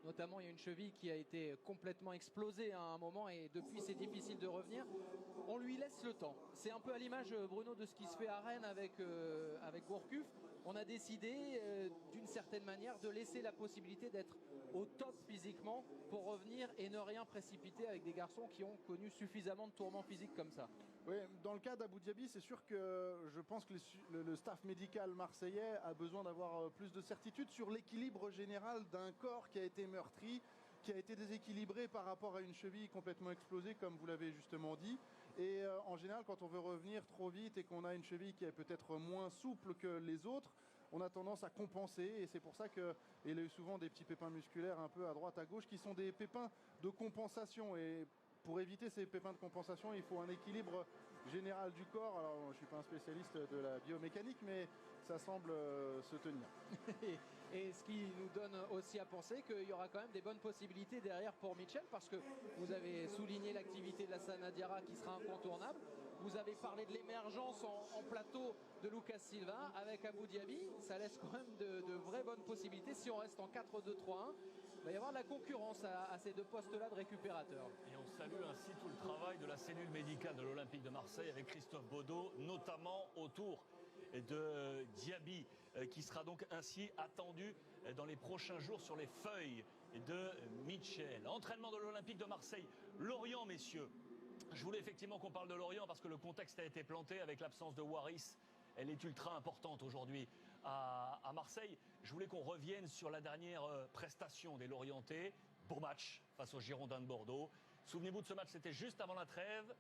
Notamment, il y a une cheville qui a été complètement explosée à un moment et depuis, c'est difficile de revenir. On lui laisse le temps. C'est un peu à l'image, Bruno, de ce qui se fait à Rennes avec Gourcuff. On a décidé, d'une certaine manière, de laisser la possibilité d'être au top physiquement pour revenir et ne rien précipiter avec des garçons qui ont connu suffisamment de tourments physiques comme ça. Oui, dans le cas d'Abou Diaby, c'est sûr que je pense que le staff médical marseillais a besoin d'avoir plus de certitude sur l'équilibre général d'un corps qui a été meurtri, qui a été déséquilibré par rapport à une cheville complètement explosée, comme vous l'avez justement dit. Et en général, quand on veut revenir trop vite et qu'on a une cheville qui est peut-être moins souple que les autres, on a tendance à compenser. Et c'est pour ça qu'il a eu souvent des petits pépins musculaires un peu à droite, à gauche, qui sont des pépins de compensation. Et pour éviter ces pépins de compensation, il faut un équilibre général du corps. Alors, je ne suis pas un spécialiste de la biomécanique, mais ça semble se tenir. Et ce qui nous donne aussi à penser qu'il y aura quand même des bonnes possibilités derrière pour Mitchell, parce que vous avez souligné l'activité de la Sanadiara qui sera incontournable. Vous avez parlé de l'émergence en plateau de Lucas Silva avec Abou Diaby. Ça laisse quand même de vraies bonnes possibilités. Si on reste en 4-2-3-1, il va y avoir de la concurrence à ces deux postes-là de récupérateurs. Et on salue ainsi tout le travail de la cellule médicale de l'Olympique de Marseille avec Christophe Baudot, notamment autour de Diaby, qui sera donc ainsi attendu dans les prochains jours sur les feuilles de Mitchell. Entraînement de l'Olympique de Marseille. Lorient, messieurs. Je voulais effectivement qu'on parle de Lorient parce que le contexte a été planté avec l'absence de Waris. Elle est ultra importante aujourd'hui à Marseille. Je voulais qu'on revienne sur la dernière prestation des Lorientais. Beau match face aux Girondins de Bordeaux. Souvenez-vous de ce match, c'était juste avant la trêve.